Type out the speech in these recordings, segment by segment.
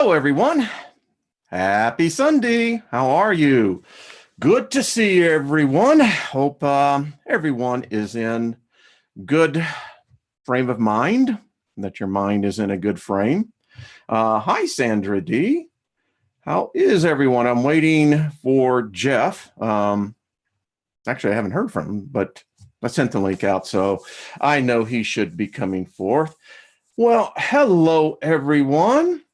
Hello, everyone. Happy Sunday. How are you? Good to see everyone. Hope everyone is in good frame of mind, that your mind is in a good frame. Hi, Sandra D. How is everyone? I'm waiting for Jeff. Actually, I haven't heard from him, but I sent the link out, so I know he should be coming forth. Well, hello, everyone.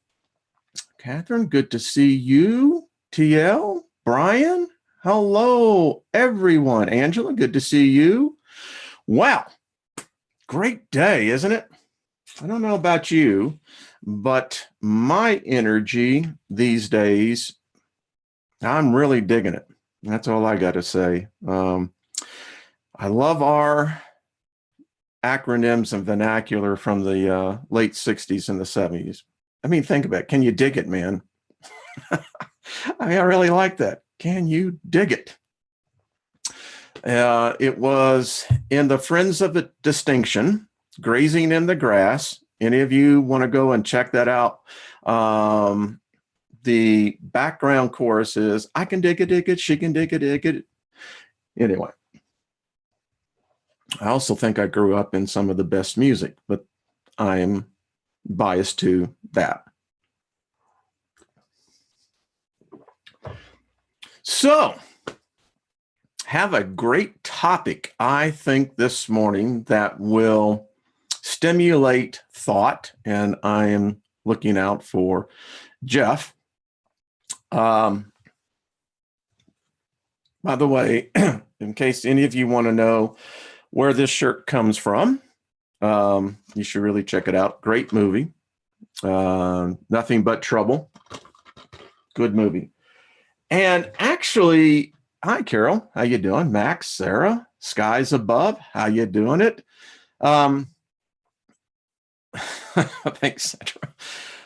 Catherine, good to see you. TL, Brian, hello, everyone. Angela, good to see you. Wow, great day, isn't it? I don't know about you, but my energy these days, I'm really digging it. That's all I got to say. I love our acronyms and vernacular from the late 60s and the 70s. I mean, think about it. Can you dig it, man? I really like that. Can you dig it? It was in the Friends of the Distinction, Grazing in the Grass. Any of you want to go and check that out? The background chorus is, I can dig it, she can dig it. Anyway, I also think I grew up in some of the best music, but I am biased to that. So, have a great topic, I think, this morning that will stimulate thought, and I am looking out for Jeff. By the way, in case any of you want to know where this shirt comes from, you should really check it out. Great movie. Nothing But Trouble. Good movie. And actually, hi, Carol. How you doing? Max, Sarah, Skies Above. How you doing it? Thanks, Sandra.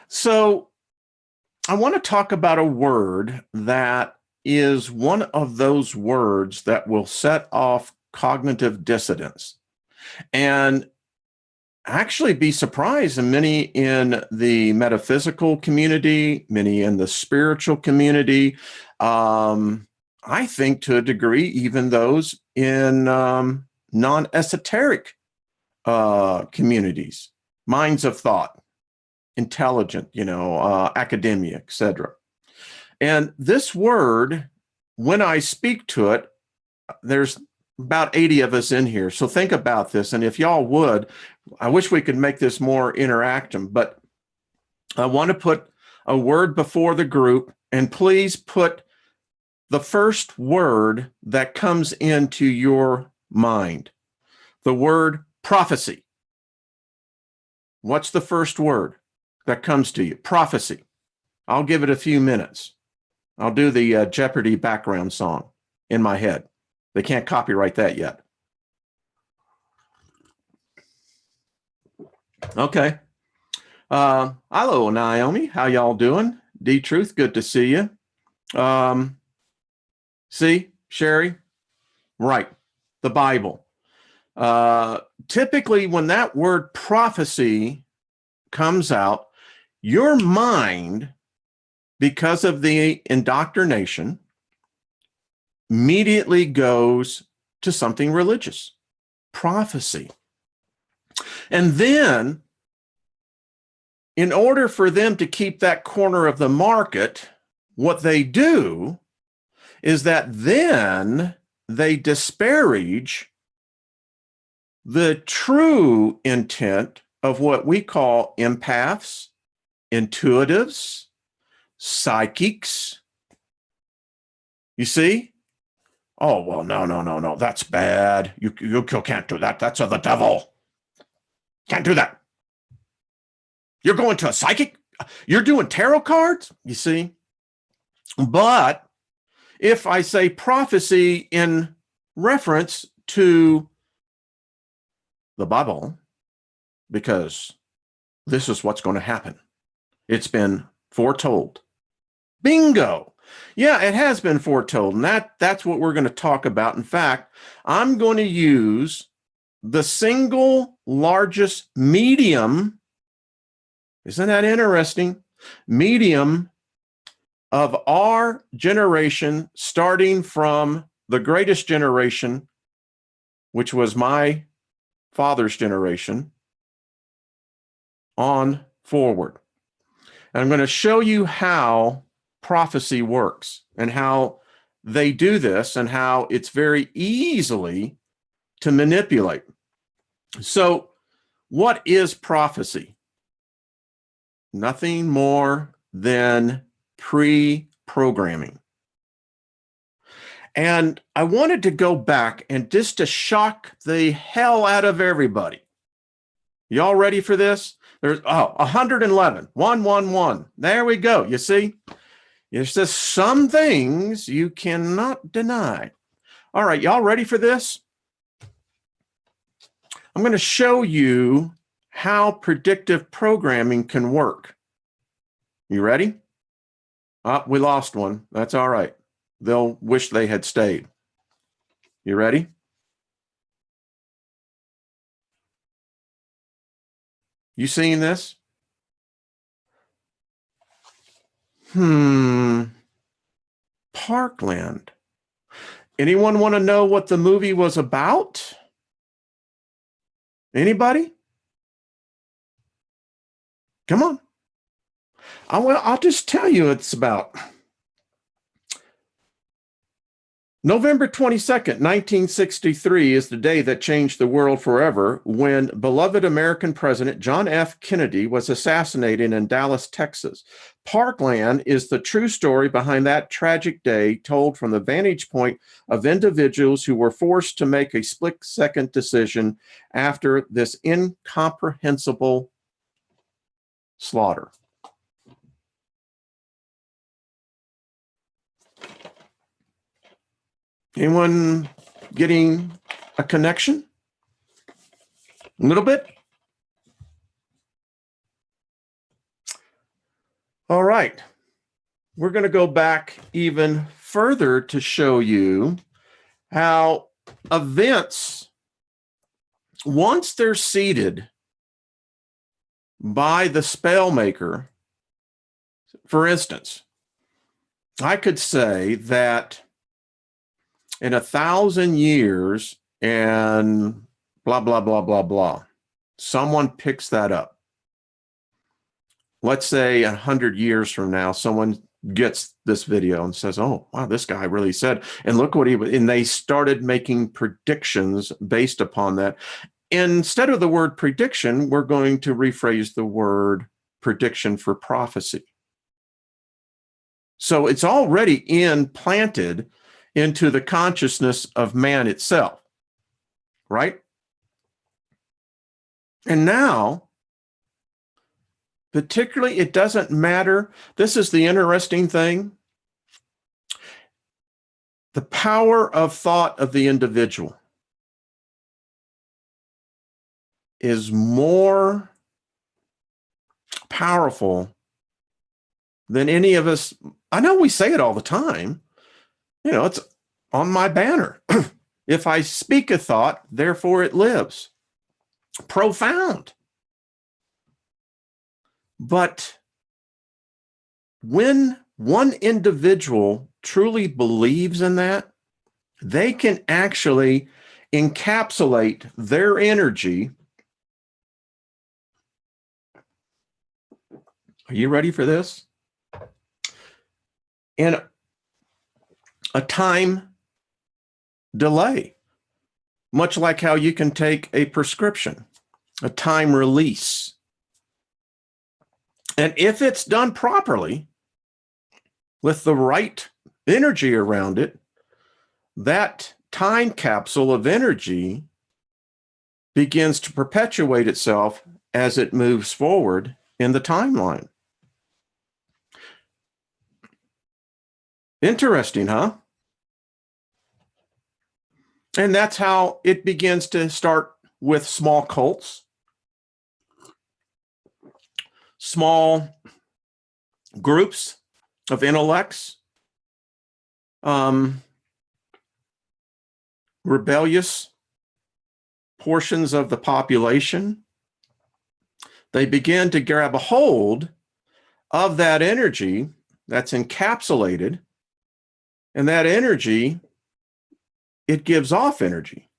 So I want to talk about a word that is one of those words that will set off cognitive dissonance and actually be surprised, and many in the metaphysical community, many in the spiritual community, I think to a degree, even those in non-esoteric communities, minds of thought, intelligent, academia, etc. And this word, when I speak to it, there's about 80 of us in here. So think about this. And if y'all would, I wish we could make this more interactive, but I want to put a word before the group, and please put the first word that comes into your mind. The word prophecy. What's the first word that comes to you? Prophecy. I'll give it a few minutes. I'll do the Jeopardy background song in my head. They can't copyright that yet. Okay. Hello, Naomi. How y'all doing? D-Truth, good to see you. See, Sherry? Right. The Bible. Typically, when that word prophecy comes out, your mind, because of the indoctrination, immediately goes to something religious, prophecy. And then, in order for them to keep that corner of the market, what they do is that then they disparage the true intent of what we call empaths, intuitives, psychics. You see? Oh, well, no. That's bad. You can't do that. That's of the devil. Can't do that. You're going to a psychic? You're doing tarot cards? You see? But if I say prophecy in reference to the Bible, because this is what's going to happen. It's been foretold. Bingo. Yeah, it has been foretold, and that's what we're going to talk about. In fact, I'm going to use the single largest medium. Isn't that interesting? medium of our generation, starting from the greatest generation, which was my father's generation, on forward. And I'm going to show you how prophecy works and how they do this and how it's very easily to manipulate. So, what is prophecy? Nothing more than pre-programming. And I wanted to go back and just to shock the hell out of everybody. Y'all ready for this? There's 111, 111. There we go. You see? It's just some things you cannot deny. All right, y'all ready for this? I'm going to show you how predictive programming can work. You ready? We lost one. That's all right. They'll wish they had stayed. You ready? You seeing this? Parkland. Anyone want to know what the movie was about? Anybody? Come on. I'll just tell you it's about. November 22nd, 1963 is the day that changed the world forever when beloved American President John F. Kennedy was assassinated in Dallas, Texas. Parkland is the true story behind that tragic day, told from the vantage point of individuals who were forced to make a split-second decision after this incomprehensible slaughter. Anyone getting a connection? A little bit? All right. We're going to go back even further to show you how events, once they're seeded by the spell maker, for instance, I could say that in 1,000 years and blah, blah, blah, blah, blah, someone picks that up. Let's say 100 years from now, someone gets this video and says, oh, wow, this guy really said, and look what and they started making predictions based upon that. Instead of the word prediction, we're going to rephrase the word prediction for prophecy. So it's already implanted into the consciousness of man itself, right? And now, particularly, it doesn't matter. This is the interesting thing. The power of thought of the individual is more powerful than any of us. I know we say it all the time. You know, it's on my banner. If I speak a thought, therefore it lives. Profound. But when one individual truly believes in that, they can actually encapsulate their energy. Are you ready for this? In a time delay, much like how you can take a prescription, a time release. And if it's done properly, with the right energy around it, that time capsule of energy begins to perpetuate itself as it moves forward in the timeline. Interesting, huh? And that's how it begins to start with small cults, small groups of intellects, rebellious portions of the population. They begin to grab a hold of that energy that's encapsulated, and that energy, it gives off energy.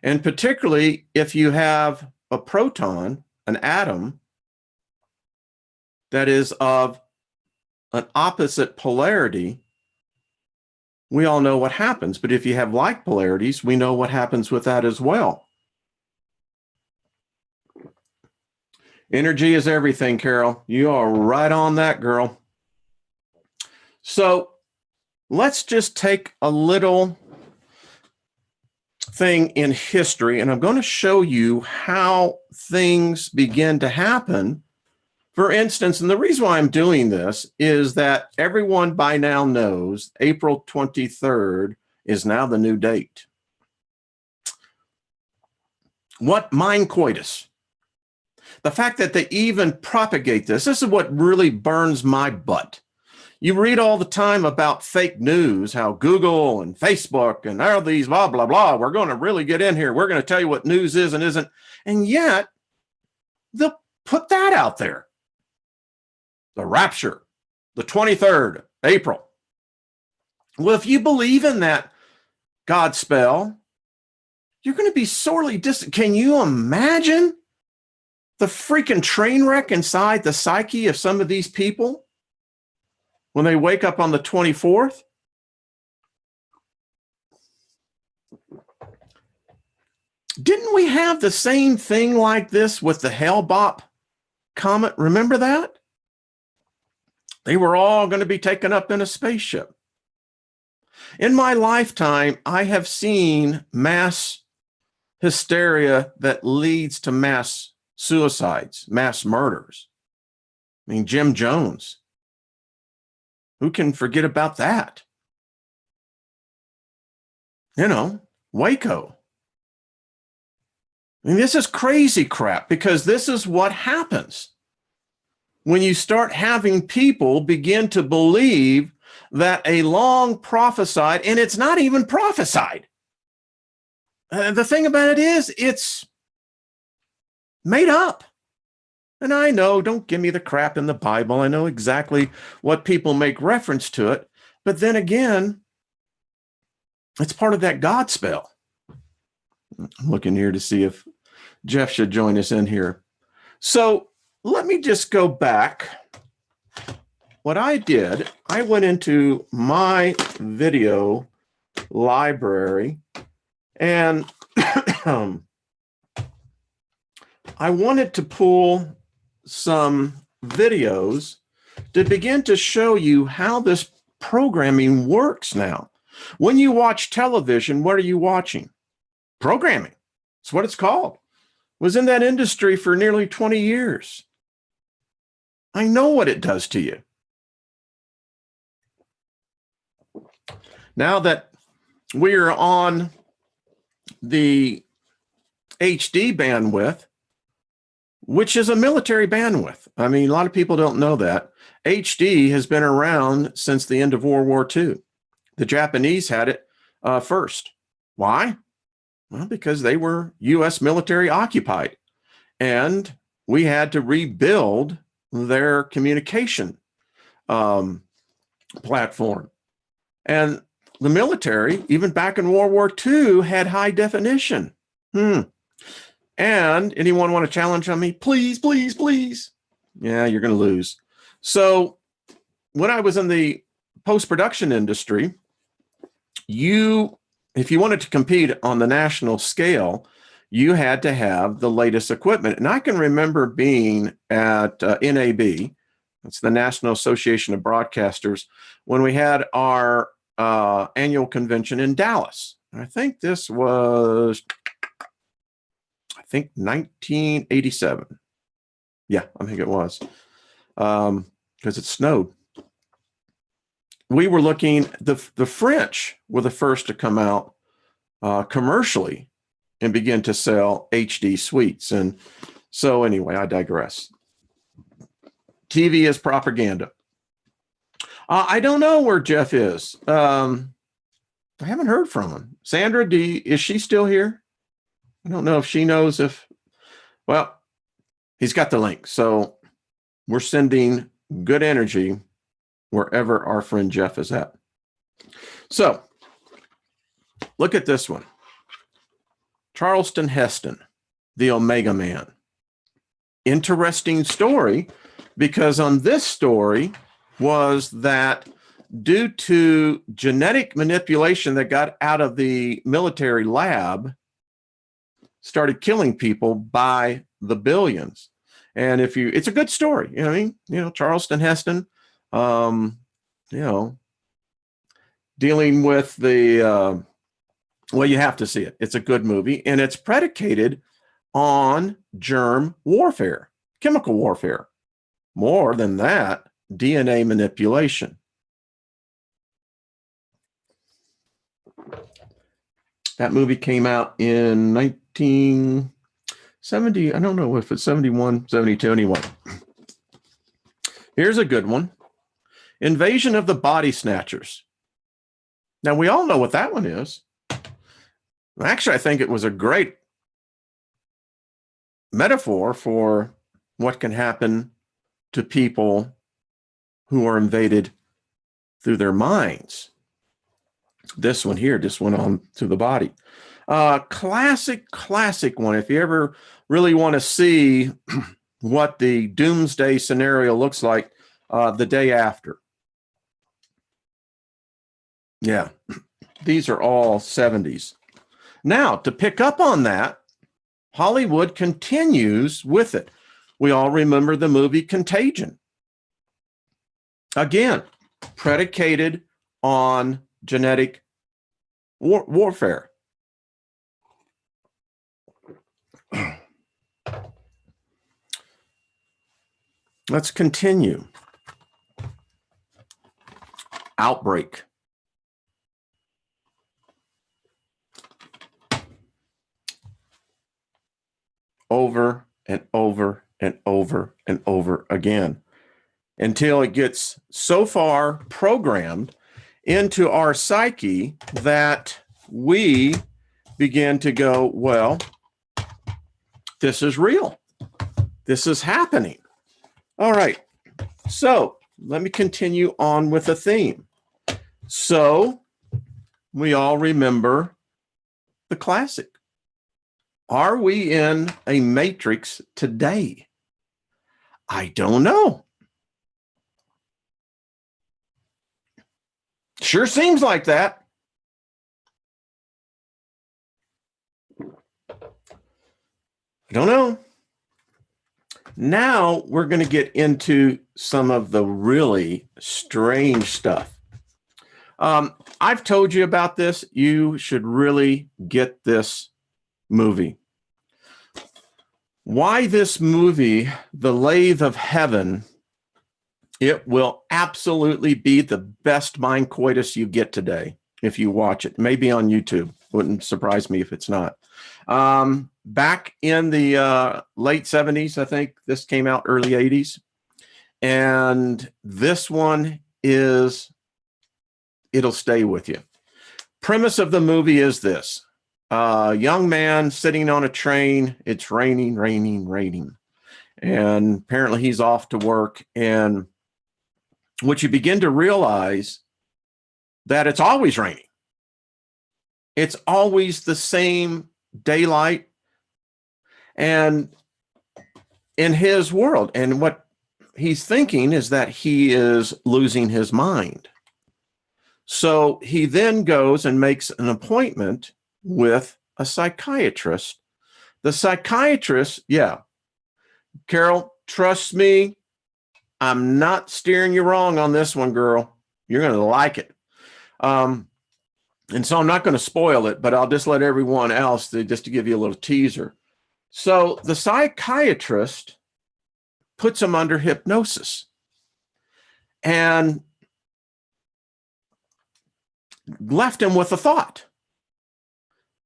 And particularly if you have a proton, an atom, that is of an opposite polarity, we all know what happens. But if you have like polarities, we know what happens with that as well. Energy is everything, Carol. You are right on that, girl. So let's just take a little thing in history, and I'm going to show you how things begin to happen. For instance, and the reason why I'm doing this is that everyone by now knows April 23rd is now the new date. What mind coitus? The fact that they even propagate this is what really burns my butt. You read all the time about fake news, how Google and Facebook and all these blah, blah, blah, we're going to really get in here. We're going to tell you what news is and isn't. And yet, they'll put that out there. The rapture, the 23rd, April. Well, if you believe in that God spell, you're going to be sorely distant. Can you imagine the freaking train wreck inside the psyche of some of these people when they wake up on the 24th? Didn't we have the same thing like this with the Hale-Bopp comet? Remember that? They were all going to be taken up in a spaceship. In my lifetime, I have seen mass hysteria that leads to mass suicides, mass murders. I mean, Jim Jones. Who can forget about that? You know, Waco. I mean, this is crazy crap, because this is what happens when you start having people begin to believe that a long prophesied, and it's not even prophesied. The thing about it is, it's made up. And I know, don't give me the crap in the Bible. I know exactly what people make reference to it. But then again, it's part of that God spell. I'm looking here to see if Jeff should join us in here. So let me just go back. What I did, I went into my video library, and I wanted to pull some videos to begin to show you how this programming works now. When you watch television, what are you watching? Programming. That's what it's called. Was in that industry for nearly 20 years. I know what it does to you. Now that we're on the HD bandwidth, which is a military bandwidth. I mean, a lot of people don't know that. HD has been around since the end of World War II. The Japanese had it first. Why? Well, because they were U.S. military occupied, and we had to rebuild their communication platform. And the military, even back in World War II, had high definition. And anyone want to challenge on me? Please, please, please. Yeah, you're going to lose. So when I was in the post-production industry, if you wanted to compete on the national scale, you had to have the latest equipment. And I can remember being at NAB, that's the National Association of Broadcasters, when we had our annual convention in Dallas. I think this was, 1987. Yeah, I think it was, because it snowed. We were looking, the French were the first to come out commercially and begin to sell HD suites. And so anyway, I digress. TV is propaganda. I don't know where Jeff is. I haven't heard from him. Sandra, is she still here? I don't know if she knows well, he's got the link. So we're sending good energy wherever our friend Jeff is at. So look at this one. Charleston Heston, the Omega Man. Interesting story, because on this story was that due to genetic manipulation that got out of the military lab, started killing people by the billions. And it's a good story. You know what I mean? Charleston Heston, dealing with the, well, you have to see it. It's a good movie, and it's predicated on germ warfare, chemical warfare. More than that, DNA manipulation. That movie came out in 1970. I don't know if it's 71, 72, anyway. Here's a good one. Invasion of the Body Snatchers. Now, we all know what that one is. Actually, I think it was a great metaphor for what can happen to people who are invaded through their minds. This one here just went on to the body. Classic one. If you ever really want to see what the doomsday scenario looks like, The Day After. Yeah, these are all 70s. Now, to pick up on that, Hollywood continues with it. We all remember the movie Contagion. Again, predicated on genetic warfare. Let's continue. Outbreak. Over and over and over and over again, until it gets so far programmed into our psyche that we begin to go, well, this is real. This is happening. All right. So let me continue on with the theme. So we all remember the classic. Are we in a matrix today? I don't know. Sure seems like that. I don't know. Now we're going to get into some of the really strange stuff. I've told you about this. You should really get this movie. Why this movie, The Lathe of Heaven? It will absolutely be the best mind coitus you get today if you watch it. Maybe on YouTube. Wouldn't surprise me if it's not. Back in the late 70s, I think this came out early 80s. And this one is, it'll stay with you. Premise of the movie is this. Young man sitting on a train. It's raining. And apparently he's off to work. And what you begin to realize that it's always raining. It's always the same daylight. And in his world, and what he's thinking is that he is losing his mind. So he then goes and makes an appointment with a psychiatrist. The psychiatrist, yeah, Carol, trust me, I'm not steering you wrong on this one, girl. You're going to like it. And so I'm not going to spoil it, but I'll just let everyone else, just to give you a little teaser. So the psychiatrist puts him under hypnosis and left him with a thought.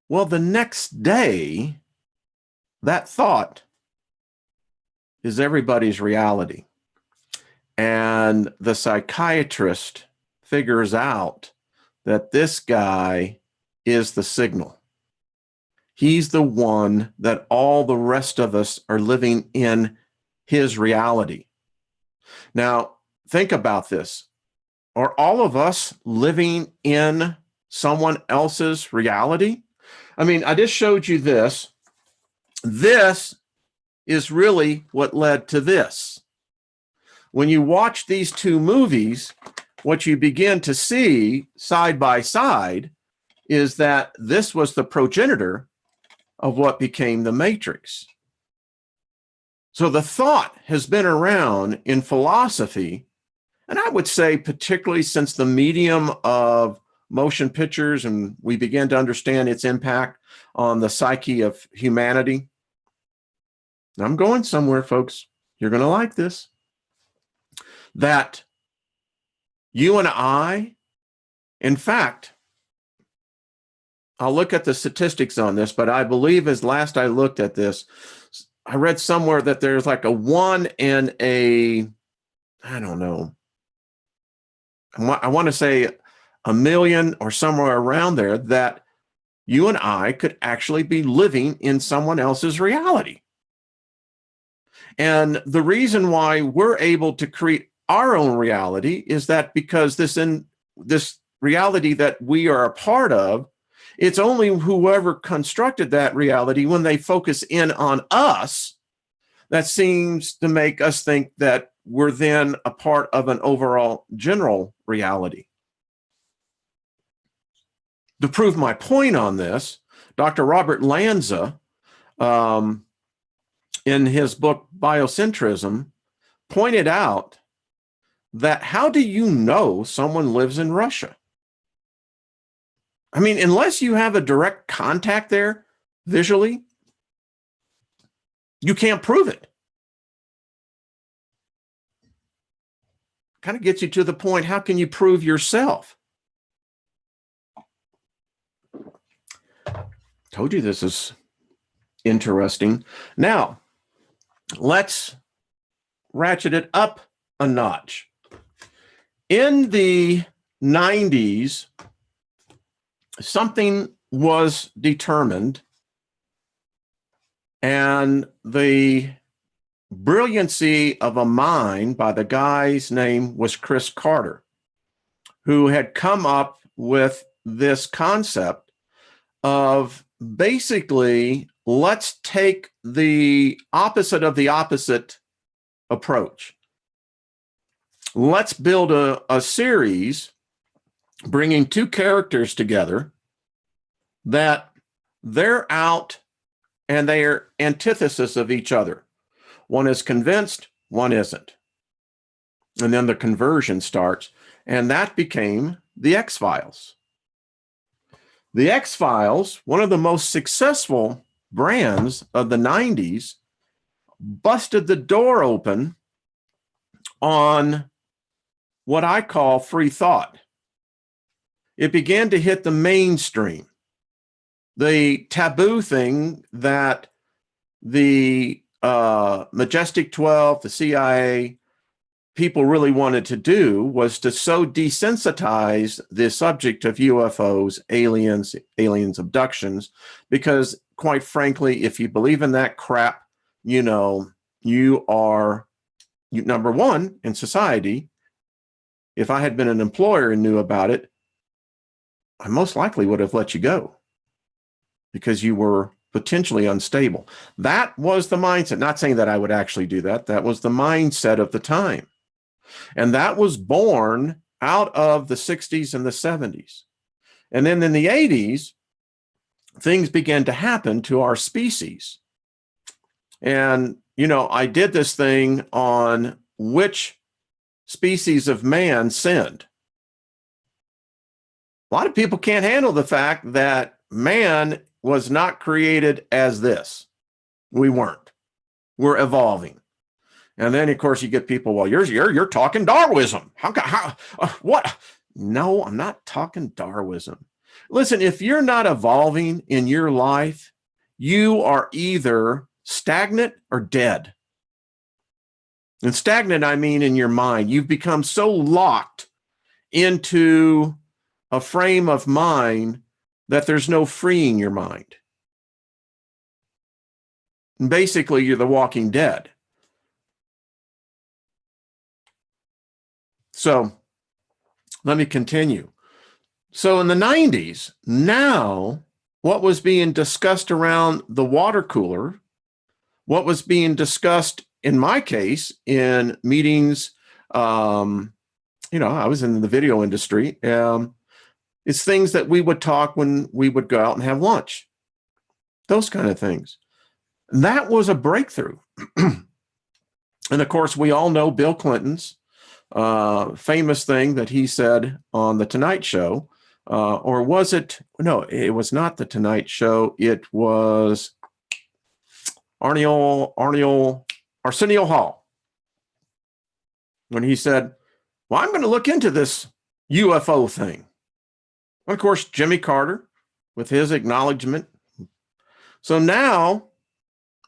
Well, the next day, that thought is everybody's reality. And the psychiatrist figures out that this guy is the signal. He's the one that all the rest of us are living in his reality. Now, think about this. Are all of us living in someone else's reality? I mean, I just showed you this. This is really what led to this. When you watch these two movies, what you begin to see side by side is that this was the progenitor of what became the Matrix. So the thought has been around in philosophy, and I would say particularly since the medium of motion pictures and we began to understand its impact on the psyche of humanity. I'm going somewhere, folks. You're going to like this. That you and I, in fact, I'll look at the statistics on this, but I believe as last I looked at this, I read somewhere that there's like a 1 in a, I don't know, I want to say a million or somewhere around there, that you and I could actually be living in someone else's reality. And the reason why we're able to create our own reality is that because this reality that we are a part of, it's only whoever constructed that reality, when they focus in on us, that seems to make us think that we're then a part of an overall general reality. To prove my point on this, Dr. Robert Lanza, in his book Biocentrism, pointed out that how do you know someone lives in Russia? I mean, unless you have a direct contact there visually, you can't prove it. Kind of gets you to the point, how can you prove yourself? Told you this is interesting. Now, let's ratchet it up a notch. In the 90s, something was determined, and the brilliancy of a mind by the guy's name was Chris Carter, who had come up with this concept of basically, let's take the opposite of the opposite approach. Let's build a series bringing two characters together that they're out and they are antithesis of each other. One is convinced, one isn't. And then the conversion starts, and that became the X-Files. The X-Files, one of the most successful brands of the 90s, busted the door open on what I call free thought. It began to hit the mainstream. The taboo thing that the Majestic 12, the CIA, people really wanted to do was to so desensitize the subject of UFOs, aliens abductions, because quite frankly, if you believe in that crap, you are, number one, in society. If I had been an employer and knew about it, I most likely would have let you go because you were potentially unstable. That was the mindset. Not saying that I would actually do that. That was the mindset of the time. And that was born out of the 60s and the 70s. And then in the 80s, things began to happen to our species. And, I did this thing on which species of man sinned. A lot of people can't handle the fact that man was not created as this. We weren't. We're evolving. And then, of course, you get people, well, you're talking Darwinism. What? No, I'm not talking Darwinism. Listen, if you're not evolving in your life, you are either stagnant or dead. And stagnant, I mean in your mind. You've become so locked into a frame of mind that there's no freeing your mind. And basically, you're the walking dead. So let me continue. So in the 90s, now what was being discussed around the water cooler, what was being discussed in my case in meetings, I was in the video industry. It's things that we would talk when we would go out and have lunch, those kind of things. And that was a breakthrough. And of course, we all know Bill Clinton's famous thing that he said on the Tonight Show, or was it? No, it was not the Tonight Show. It was Arsenio Hall, when he said, well, I'm going to look into this UFO thing. And of course, Jimmy Carter with his acknowledgement. So now,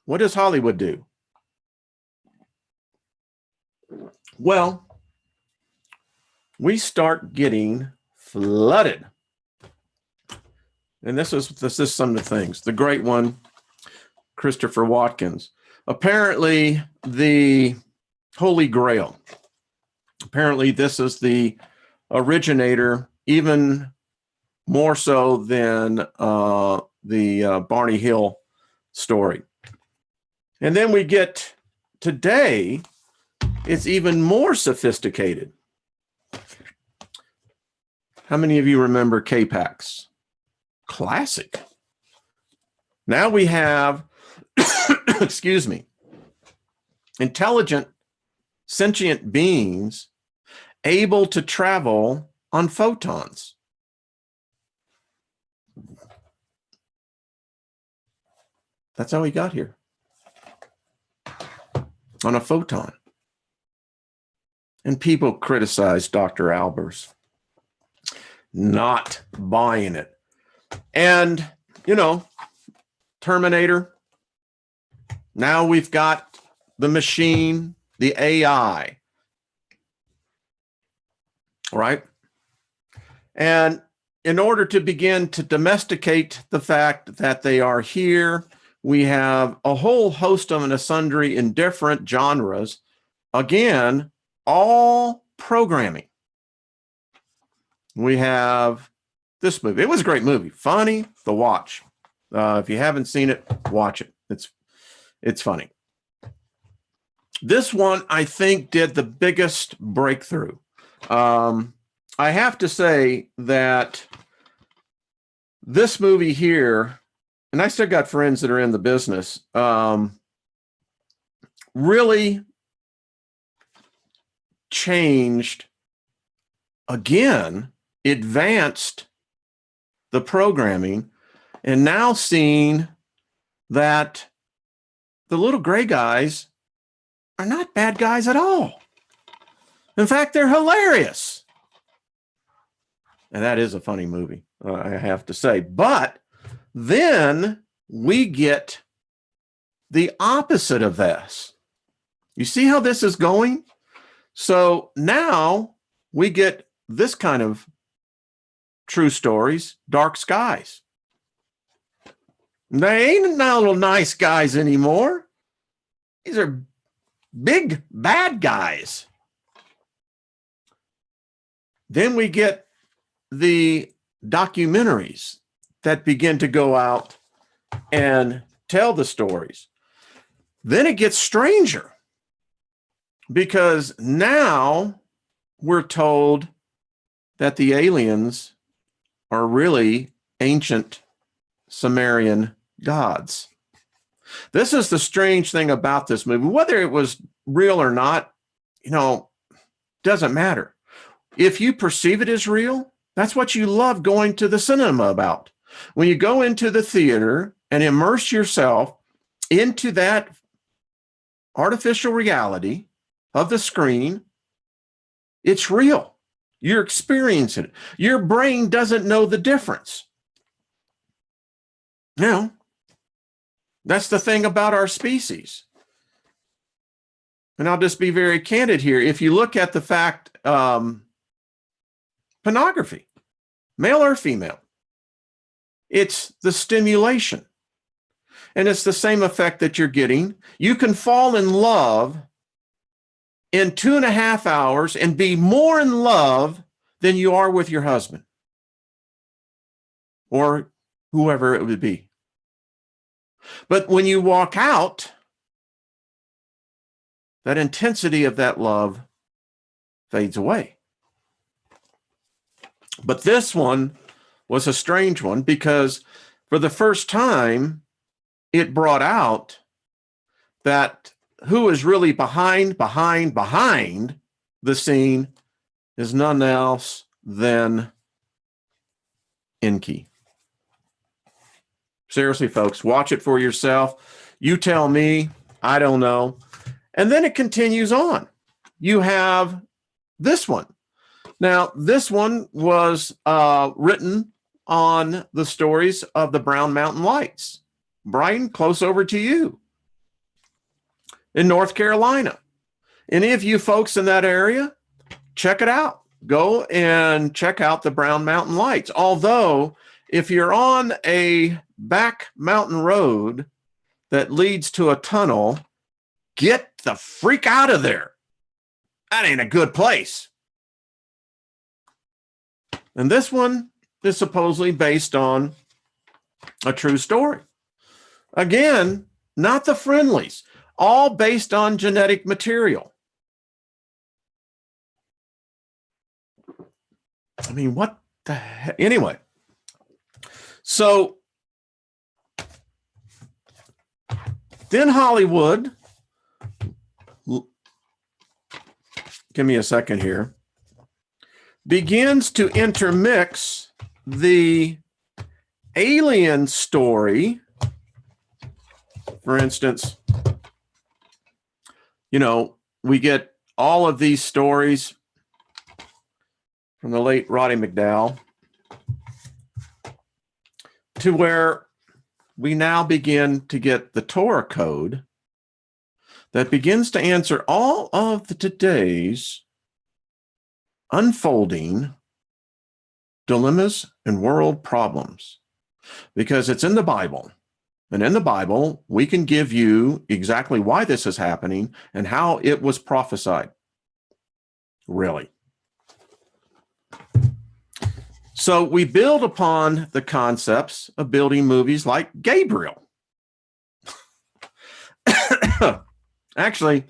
what does Hollywood do? Well, we start getting flooded. And this is some of the things. The great one, Christopher Watkins. Apparently, the Holy Grail. Apparently, this is the originator, even more so than the Barney Hill story. And then we get today, it's even more sophisticated. How many of you remember K-Pax? Classic. Now we have, excuse me, intelligent, sentient beings able to travel on photons. That's how he got here. On a photon. And people criticize Dr. Albers. Not buying it. And, Terminator. Now we've got the machine, the AI. Right? And in order to begin to domesticate the fact that they are here, we have a whole host of and sundry in different genres. Again, all programming. We have this movie. It was a great movie. Funny to watch. If you haven't seen it, watch it. It's funny. This one, I think, did the biggest breakthrough. I have to say that this movie here, and I still got friends that are in the business, really changed, again, advanced the programming, and now seeing that the little gray guys are not bad guys at all. In fact, they're hilarious. And that is a funny movie, I have to say. But then we get the opposite of this. You see how this is going? So now we get this kind of true stories, dark skies. They ain't no little nice guys anymore. These are big bad guys. Then we get the documentaries that begin to go out and tell the stories. Then it gets stranger, because now we're told that the aliens are really ancient Sumerian gods. This is the strange thing about this movie. Whether it was real or not, doesn't matter. If you perceive it as real, that's what you love going to the cinema about. When you go into the theater and immerse yourself into that artificial reality of the screen, it's real. You're experiencing it. Your brain doesn't know the difference. That's the thing about our species. And I'll just be very candid here. If you look at the fact, pornography, male or female, it's the stimulation. And it's the same effect that you're getting. You can fall in love in 2.5 hours and be more in love than you are with your husband or whoever it would be. But when you walk out, that intensity of that love fades away. But this one was a strange one because for the first time, it brought out that who is really behind the scene is none else than Enki. Seriously, folks, watch it for yourself. You tell me, I don't know. And then it continues on. You have this one. Now, this one was written on the stories of the Brown Mountain Lights. Brian, close over to you. In North Carolina. Any of you folks in that area, check it out. Go and check out the Brown Mountain Lights. Although, if you're on a back mountain road that leads to a tunnel, get the freak out of there. That ain't a good place. And this one is supposedly based on a true story. Again, not the friendlies, all based on genetic material. I mean, what the heck? Anyway, so then Hollywood, give me a second here, begins to intermix the alien story. For instance, we get all of these stories from the late Roddy McDowell to where we now begin to get the Torah code that begins to answer all of today's unfolding dilemmas and world problems, because it's in the Bible. And in the Bible, we can give you exactly why this is happening and how it was prophesied. Really. So we build upon the concepts of building movies like Gabriel. Actually,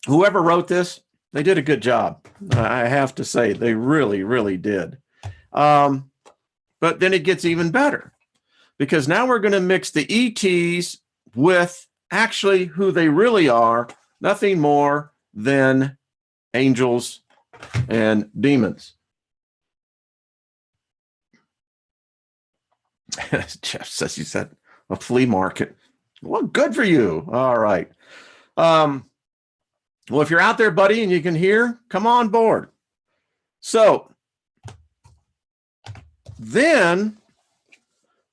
whoever wrote this, they did a good job. I have to say, they really, really did. But then it gets even better, because now we're going to mix the ETs with actually who they really are, nothing more than angels and demons. Jeff says he's at a flea market. Well, good for you. All right. Well, if you're out there, buddy, and you can hear, come on board. So then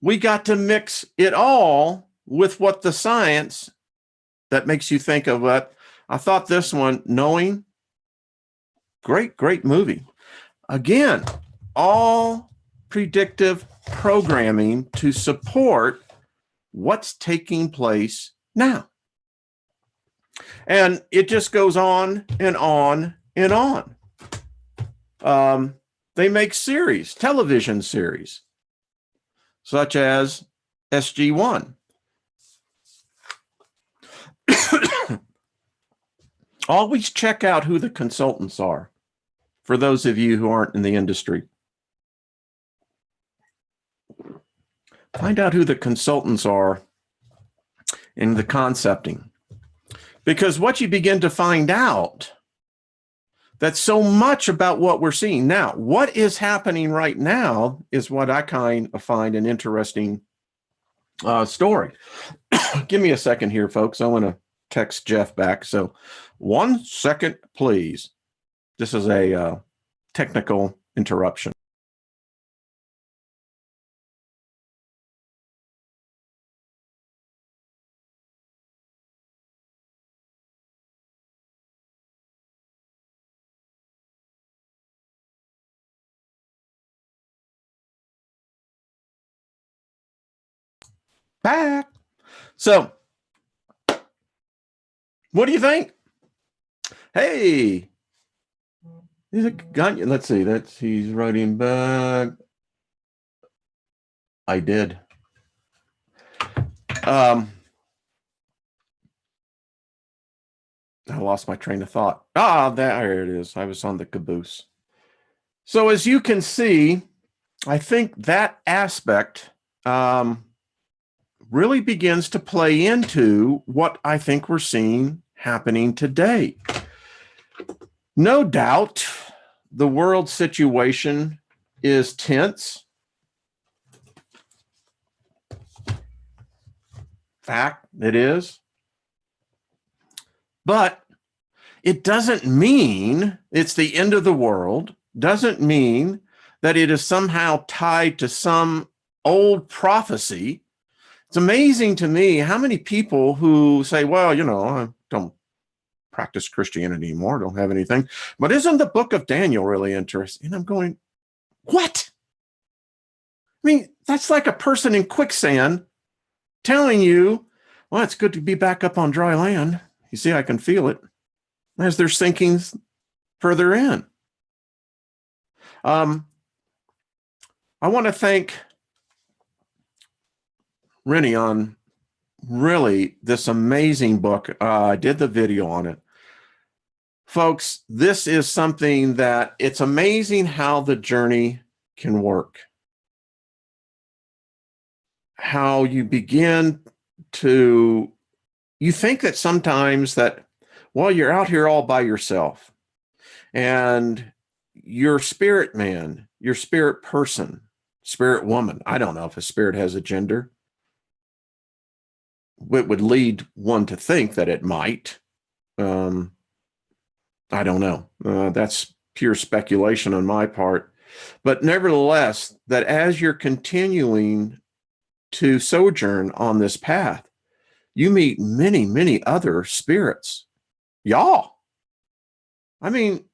we got to mix it all with what the science that makes you think of what I thought this one, Knowing, great movie. Again, all predictive programming to support what's taking place now. And it just goes on and on and on. They make series, television series, such as SG-1. Always check out who the consultants are, for those of you who aren't in the industry. Find out who the consultants are in the concepting. Because what you begin to find out, that's so much about what we're seeing now. What is happening right now is what I kind of find an interesting story. Give me a second here, folks. I want to text Jeff back. So 1 second, please. This is a technical interruption. Back. So, what do you think? Hey, he's a gun. Let's see. He's writing back. I did. I lost my train of thought. There it is. I was on the caboose. So as you can see, I think that aspect really begins to play into what I think we're seeing happening today. No doubt the world situation is tense. Fact, it is. But it doesn't mean it's the end of the world, doesn't mean that it is somehow tied to some old prophecy. It's amazing to me how many people who say, well, I don't practice Christianity anymore, don't have anything, but isn't the book of Daniel really interesting? And I'm going, what? I mean, that's like a person in quicksand telling you, well, it's good to be back up on dry land. You see, I can feel it as they're sinking further in. I want to thank Rennie on really this amazing book. I did the video on it. Folks, this is something that it's amazing how the journey can work. How you begin to, you think that sometimes that, well, you're out here all by yourself and your spirit man, your spirit person, spirit woman. I don't know if a spirit has a gender. It would lead one to think that it might. I don't know. That's pure speculation on my part. But nevertheless, that as you're continuing to sojourn on this path, you meet many, many other spirits. Y'all. I mean,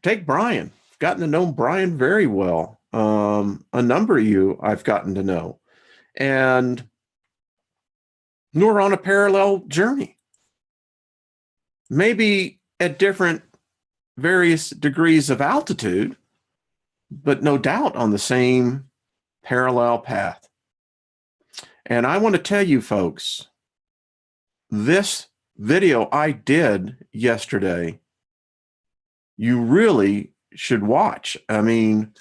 take Brian. I've gotten to know Brian very well. A number of you I've gotten to know. And we're on a parallel journey. Maybe at different various degrees of altitude, but no doubt on the same parallel path. And I want to tell you folks, this video I did yesterday, you really should watch. I mean,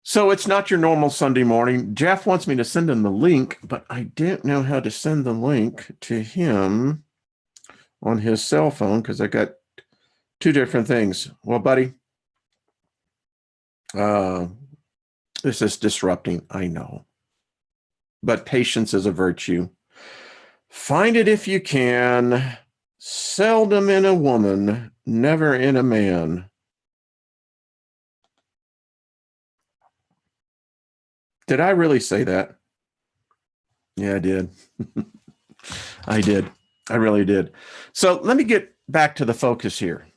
so it's not your normal Sunday morning. Jeff wants me to send him the link, but I didn't know how to send the link to him on his cell phone because I got two different things. Well, buddy, this is disrupting, I know. But patience is a virtue. Find it if you can. Seldom in a woman, never in a man. Did I really say that? Yeah, I did. I did. I really did. So let me get back to the focus here.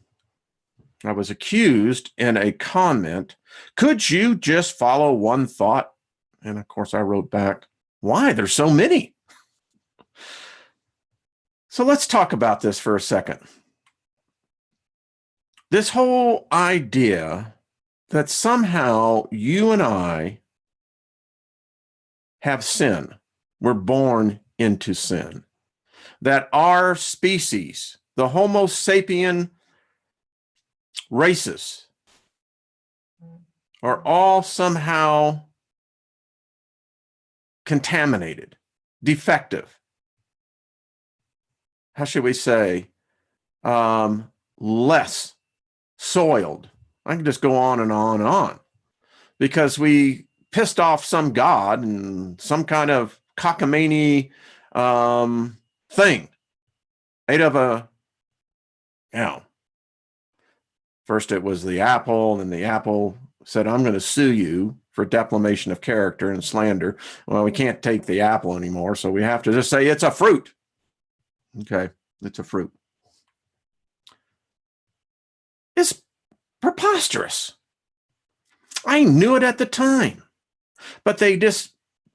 I was accused in a comment, could you just follow one thought? And of course I wrote back, why? There's so many. So let's talk about this for a second. This whole idea that somehow you and I have sin. We're born into sin. That our species, the Homo sapien races, are all somehow contaminated, defective. How should we say? Less soiled. I can just go on and on and on because we pissed off some god and some kind of cockamamie thing made of a, first it was the apple, and the apple said, I'm going to sue you for defamation of character and slander. Well, we can't take the apple anymore, so we have to just say it's a fruit. Okay, it's a fruit. It's preposterous. I knew it at the time, but they just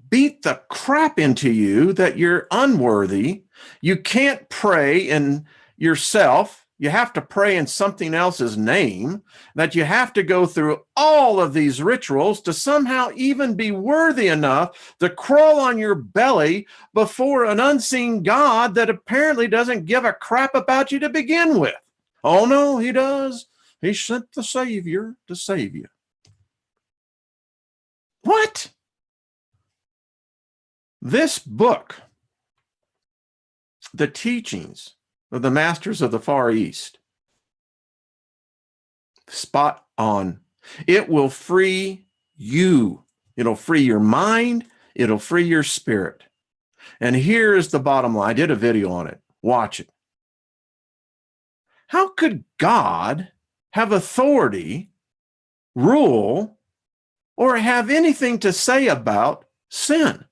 beat the crap into you that you're unworthy, You can't pray in yourself. You have to pray in something else's name, that you have to go through all of these rituals to somehow even be worthy enough to crawl on your belly before an unseen God that apparently doesn't give a crap about you to begin with. Oh, no, he does. He sent the Savior to save you. What? This book, The Teachings of the Masters of the Far East, spot on. It will free you. It'll free your mind. It'll free your spirit. And here's the bottom line. I did a video on it. Watch it. How could God have authority, rule, or have anything to say about sin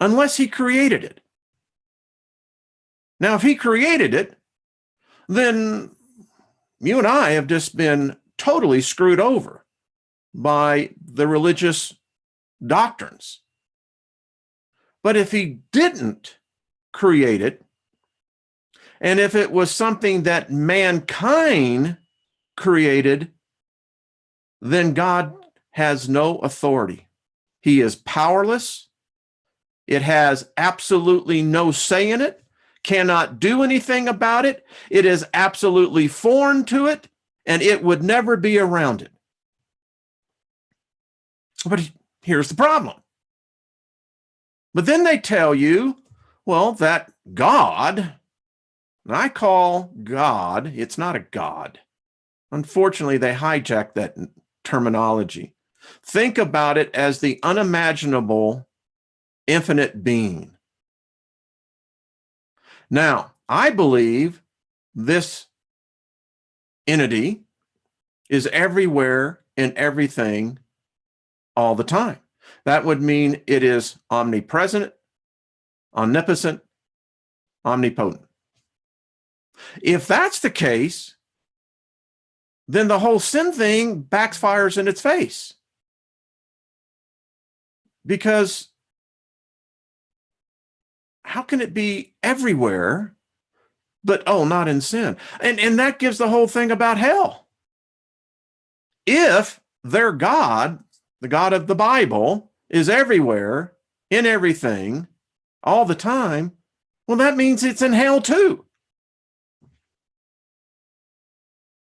unless he created it? Now, if he created it, then you and I have just been totally screwed over by the religious doctrines. But if he didn't create it, and if it was something that mankind created, then God has no authority. He is powerless. It has absolutely no say in it, cannot do anything about it. It is absolutely foreign to it, and it would never be around it. But here's the problem. But then they tell you, well, that God, and I call God, it's not a God. Unfortunately, they hijack that terminology. Think about it as the unimaginable, infinite being. Now, I believe this entity is everywhere in everything all the time. That would mean it is omnipresent, omnipotent, omnipotent. If that's the case, then the whole sin thing backfires in its face. Because how can it be everywhere, but not in sin? And that gives the whole thing about hell. If their God, the God of the Bible, is everywhere, in everything, all the time, well, that means it's in hell too.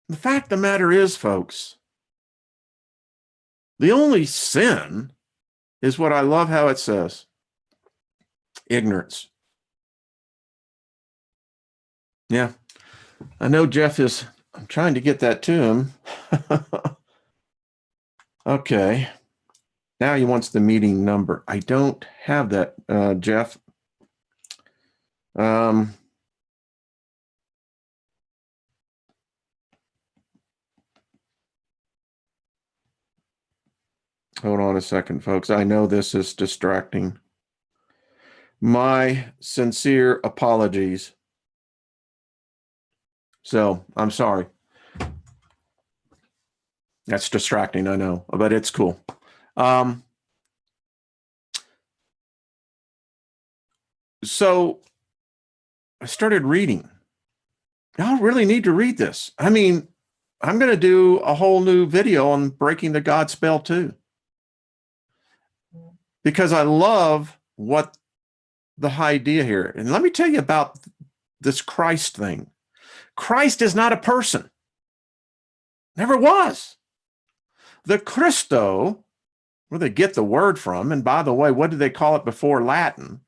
The fact of the matter is, folks, the only sin is what I love how it says: ignorance. Yeah, I know Jeff is, I'm trying to get that to him. Okay. Now he wants the meeting number. I don't have that, Jeff. Hold on a second, folks. I know this is distracting. My sincere apologies. So I'm sorry. That's distracting, I know, but it's cool. So I started reading. Y'all really need to read this. I mean, I'm going to do a whole new video on breaking the God spell too, because I love what the idea here. And let me tell you about this Christ thing. Christ is not a person. Never was. The Christo, where they get the word from, and by the way, what did they call it before Latin?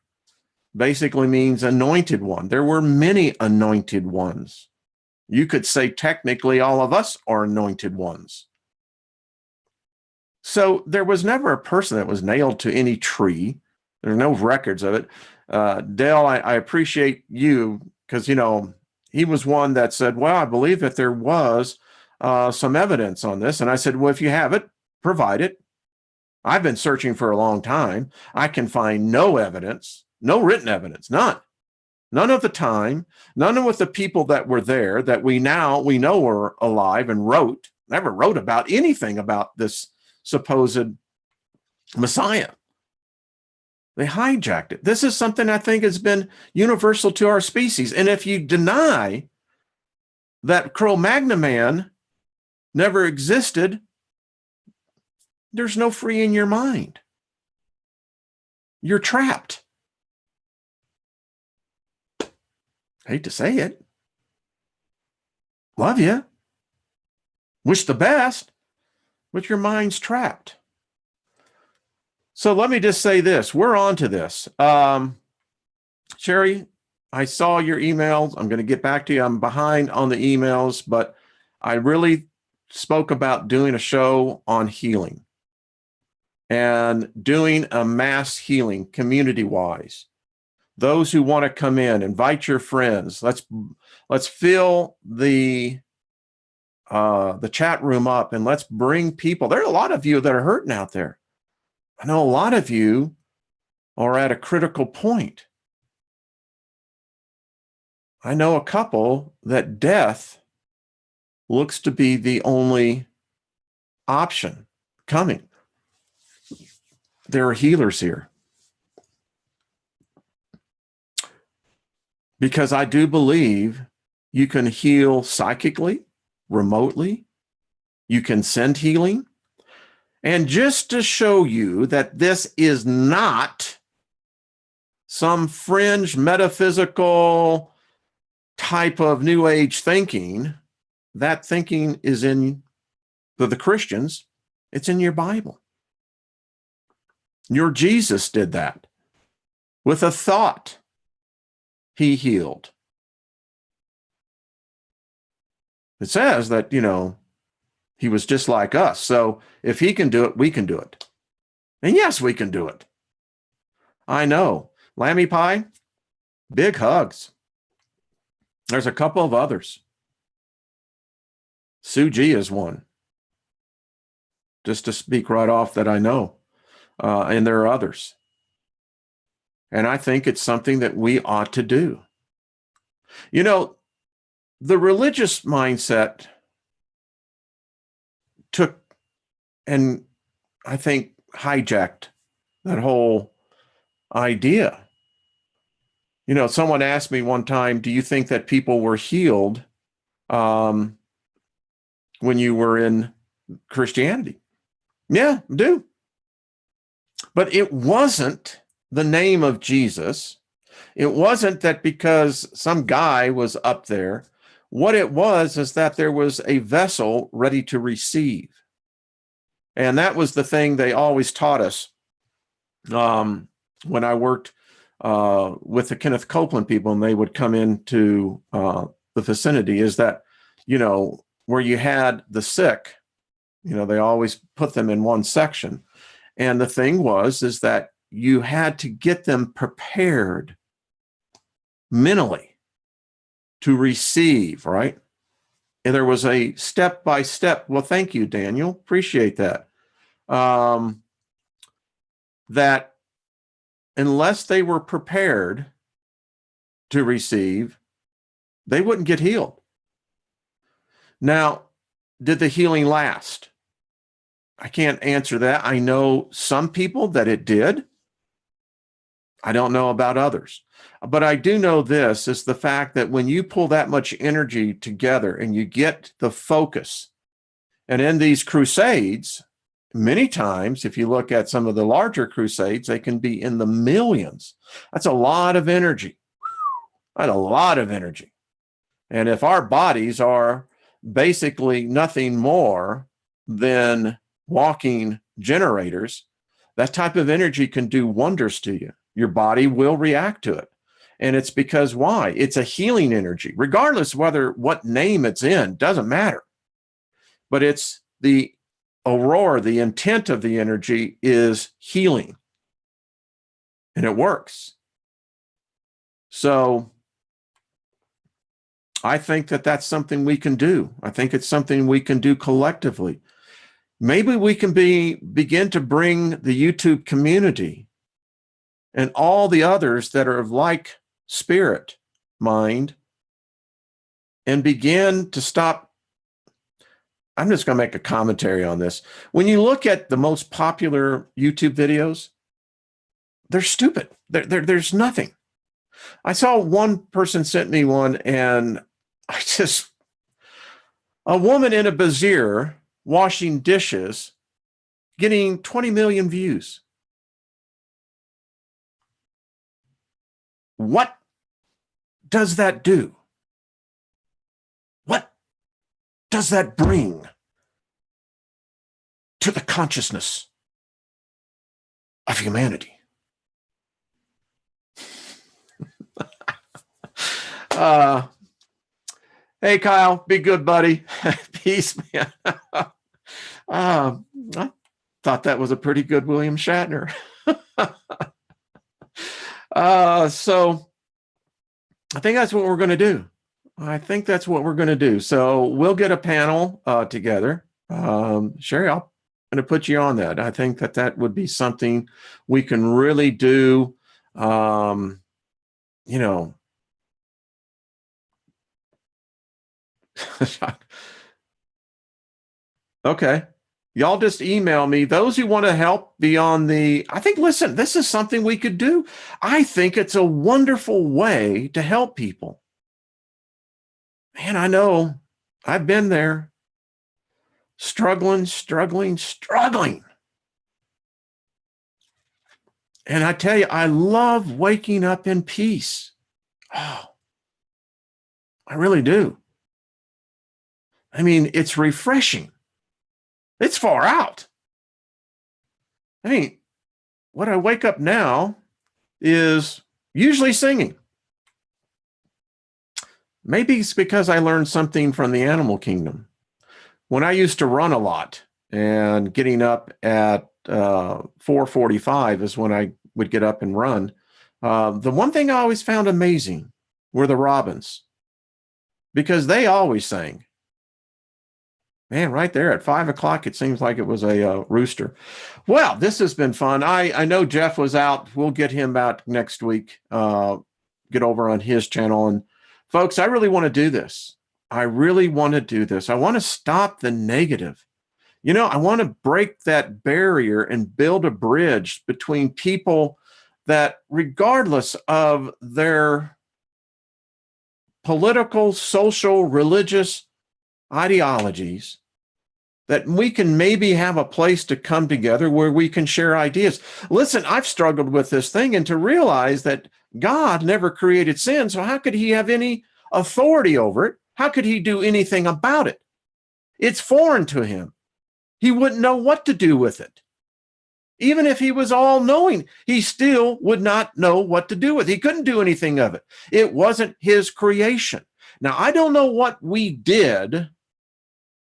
Basically means anointed one. There were many anointed ones. You could say technically all of us are anointed ones. So there was never a person that was nailed to any tree. There's no records of it. Dale, I appreciate you, because, he was one that said, well, I believe that there was some evidence on this. And I said, well, if you have it, provide it. I've been searching for a long time. I can find no evidence, no written evidence, none. None of the time, none of the people that were there that we know are alive and never wrote about anything about this supposed Messiah. They hijacked it. This is something I think has been universal to our species. And if you deny that Cro-Magnon man never existed, there's no freeing your mind. You're trapped. Hate to say it. Love you. Wish the best, but your mind's trapped. So let me just say this. We're on to this. Sherry, I saw your emails. I'm going to get back to you. I'm behind on the emails, but I really spoke about doing a show on healing and doing a mass healing community-wise. Those who want to come in, invite your friends. Let's fill the chat room up and let's bring people. There are a lot of you that are hurting out there. I know a lot of you are at a critical point. I know a couple that death looks to be the only option coming. There are healers here. Because I do believe you can heal psychically, remotely. You can send healing. And just to show you that this is not some fringe metaphysical type of New Age thinking, that thinking is in, for the Christians, it's in your Bible. Your Jesus did that. With a thought, he healed. It says that, he was just like us. So if he can do it, we can do it. And yes, we can do it. I know. Lammy Pie, big hugs. There's a couple of others. Sue G is one. Just to speak right off that I know. And there are others. And I think it's something that we ought to do. The religious mindset took and I think hijacked that whole idea. Someone asked me one time, do you think that people were healed when you were in Christianity? Yeah, I do. But it wasn't the name of Jesus. It wasn't that because some guy was up there. What it was is that there was a vessel ready to receive. And that was the thing they always taught us when I worked with the Kenneth Copeland people, and they would come into the vicinity, is that, where you had the sick, they always put them in one section. And the thing is that you had to get them prepared mentally to receive, right? And there was a step-by-step, well, thank you, Daniel, appreciate that, that unless they were prepared to receive, they wouldn't get healed. Now, did the healing last? I can't answer that. I know some people that it did. I don't know about others. But I do know this is the fact that when you pull that much energy together and you get the focus, and in these crusades, many times, if you look at some of the larger crusades, they can be in the millions. That's a lot of energy. That's a lot of energy. And if our bodies are basically nothing more than walking generators, that type of energy can do wonders to you. Your body will react to it. And it's because why? It's a healing energy, regardless what name it's in, doesn't matter. But it's the aurora, the intent of the energy is healing. And it works. So I think that that's something we can do. I think it's something we can do collectively. Maybe we can begin to bring the YouTube community and all the others that are of like spirit, mind, and begin to stop. I'm just going to make a commentary on this. When you look at the most popular YouTube videos, they're stupid. There's nothing. I saw one person sent me one, and a woman in a brassiere washing dishes getting 20 million views. What does that do? What does that bring to the consciousness of humanity? Hey, Kyle, be good, buddy. Peace, man. I thought that was a pretty good William Shatner. So I think that's what we're going to do. So we'll get a panel together. Sherry, I'm going to put you on that. I think that would be something we can really do. Okay. Y'all just email me. Those who want to help beyond listen, this is something we could do. I think it's a wonderful way to help people. Man, I know I've been there. Struggling. And I tell you, I love waking up in peace. Oh, I really do. I mean, it's refreshing. It's far out. I mean, what I wake up now is usually singing. Maybe it's because I learned something from the animal kingdom. When I used to run a lot, and getting up at 4:45 is when I would get up and run. The one thing I always found amazing were the robins, because they always sang. Man, right there at 5 o'clock, it seems like it was a rooster. Well, this has been fun. I know Jeff was out. We'll get him out next week, get over on his channel. And folks, I really want to do this. I want to stop the negative. I want to break that barrier and build a bridge between people that, regardless of their political, social, religious ideologies, that we can maybe have a place to come together where we can share ideas. Listen, I've struggled with this thing, and to realize that God never created sin, so how could he have any authority over it? How could he do anything about it? It's foreign to him. He wouldn't know what to do with it. Even if he was all-knowing, he still would not know what to do with it. He couldn't do anything of it. It wasn't his creation. Now, I don't know what we did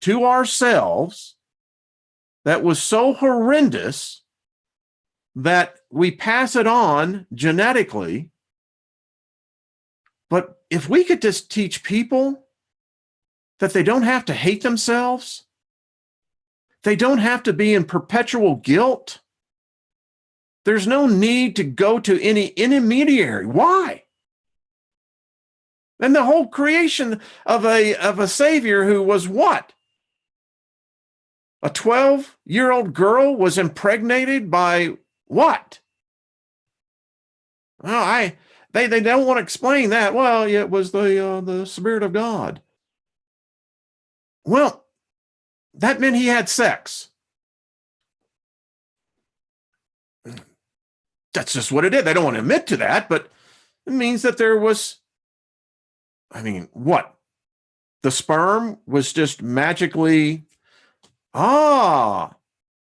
to ourselves that was so horrendous that we pass it on genetically. But if we could just teach people that they don't have to hate themselves, they don't have to be in perpetual guilt, there's no need to go to any intermediary. Why? And the whole creation of a savior who was what? A 12-year-old girl was impregnated by what? Well, they don't want to explain that. Well, it was the Spirit of God. Well, that meant he had sex. That's just what it is. They don't want to admit to that, but it means that there was, what? The sperm was just magically, now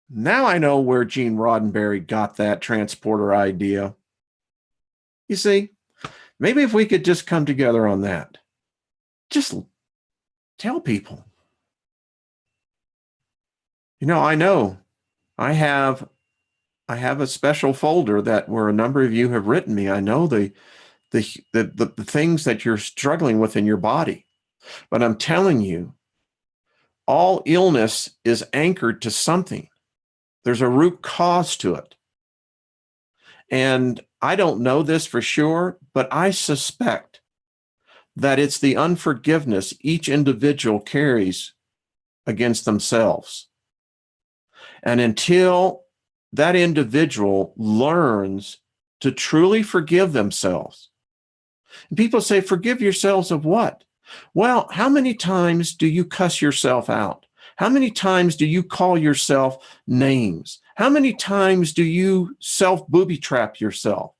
I know where Gene Roddenberry got that transporter idea. You see, maybe if we could just come together on that, just tell people. I know I have a special folder where a number of you have written me. I know the things that you're struggling with in your body, but I'm telling you, all illness is anchored to something. There's a root cause to it. And I don't know this for sure, but I suspect that it's the unforgiveness each individual carries against themselves. And until that individual learns to truly forgive themselves. And people say, forgive yourselves of what? Well, how many times do you cuss yourself out? How many times do you call yourself names? How many times do you self-booby trap yourself?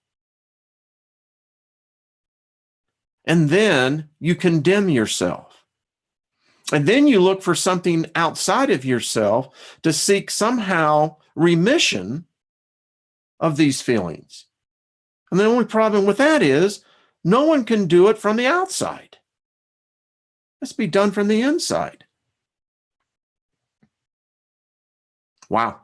And then you condemn yourself. And then you look for something outside of yourself to seek somehow remission of these feelings. And the only problem with that is no one can do it from the outside. It must be done from the inside. Wow.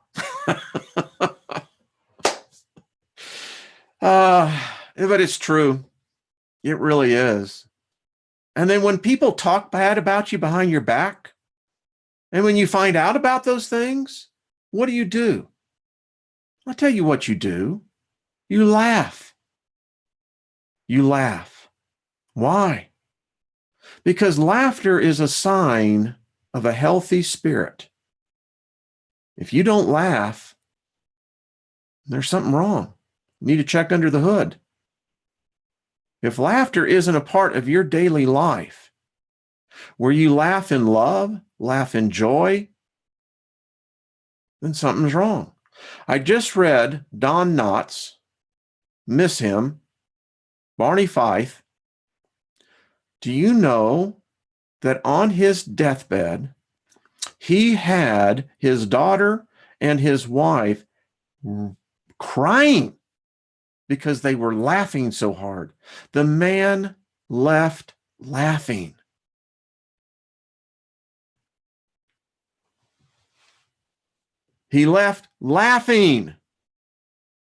But it's true. It really is. And then when people talk bad about you behind your back, and when you find out about those things, what do? I'll tell you what you do. You laugh. You laugh. Why? Because laughter is a sign of a healthy spirit. If you don't laugh, there's something wrong. You need to check under the hood. If laughter isn't a part of your daily life, where you laugh in love, laugh in joy, then something's wrong. I just read Don Knotts, miss him, Barney Fife. Do you know that on his deathbed, he had his daughter and his wife crying because they were laughing so hard? The man left laughing. He left laughing,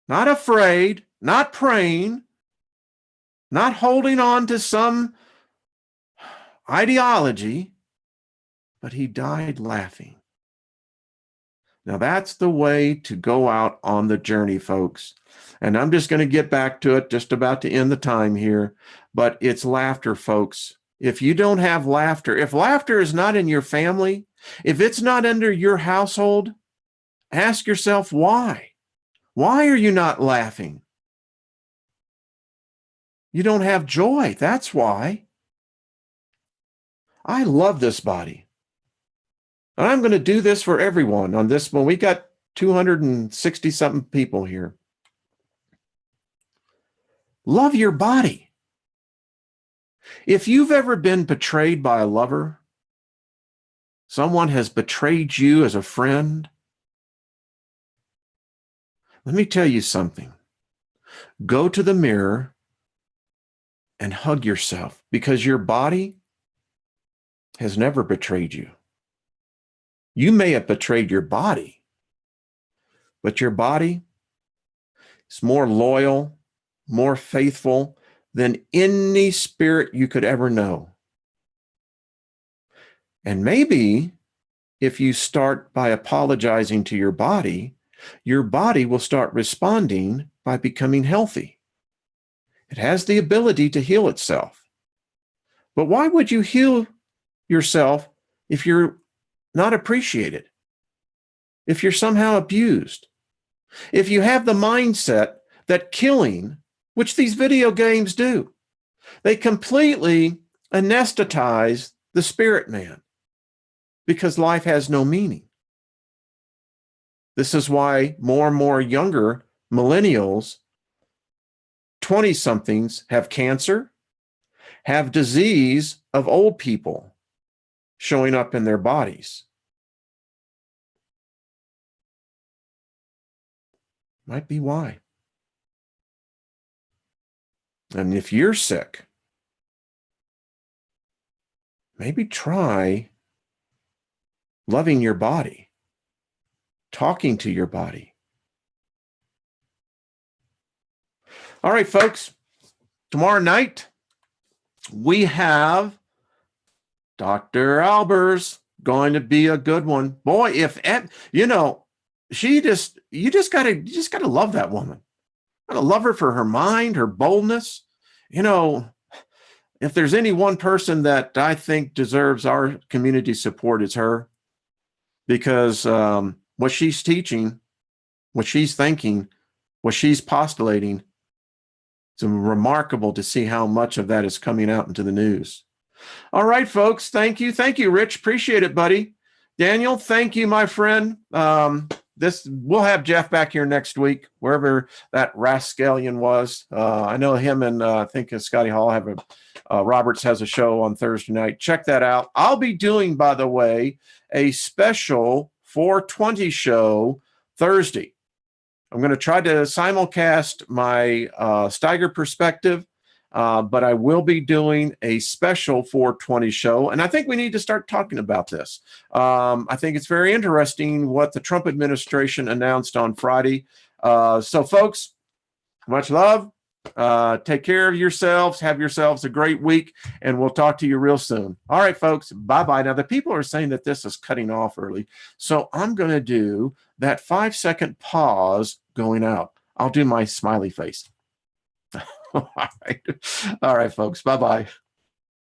not afraid, not praying, not holding on to some ideology, but he died laughing. Now that's the way to go out on the journey, folks. And I'm just going to get back to it, just about to end the time here, but it's laughter, folks. If you don't have laughter, if laughter is not in your family, if it's not under your household, ask yourself why. Why are you not laughing? You don't have joy. That's why. I love this body. And I'm going to do this for everyone on this one. We got 260 something people here. Love your body. If you've ever been betrayed by a lover, someone has betrayed you as a friend, let me tell you something. Go to the mirror and hug yourself, because your body has never betrayed you. You may have betrayed your body, but your body is more loyal, more faithful than any spirit you could ever know. And maybe if you start by apologizing to your body will start responding by becoming healthy. It has the ability to heal itself. But why would you heal yourself if you're not appreciated? If you're somehow abused? If you have the mindset that killing, which these video games do, they completely anesthetize the spirit man because life has no meaning. This is why more and more younger millennials, 20-somethings, have cancer, have disease of old people showing up in their bodies. Might be why. And if you're sick, maybe try loving your body, talking to your body. All right, folks, tomorrow night we have Dr. Albers, going to be a good one. Boy, if you know, you just gotta love that woman. I love her for her mind, her boldness. You know, if there's any one person that I think deserves our community support, it's her, because what she's teaching, what she's thinking, what she's postulating It's remarkable to see how much of that is coming out into the news. All right, folks. Thank you. Thank you, Rich. Appreciate it, buddy. Daniel, thank you, my friend. We'll have Jeff back here next week, wherever that rascallion was. I know him and I think Scotty Hall have Roberts has a show on Thursday night. Check that out. I'll be doing, by the way, a special 420 show Thursday. I'm going to try to simulcast my Steiger Perspective, but I will be doing a special 420 show, and I think we need to start talking about this. I think it's very interesting what the Trump administration announced on Friday. So, folks, much love. Take care of yourselves. Have yourselves a great week, and we'll talk to you real soon. All right, folks. Bye-bye. Now, the people are saying that this is cutting off early, so I'm going to do that 5-second pause going out. I'll do my smiley face. All right. All right, folks. Bye-bye.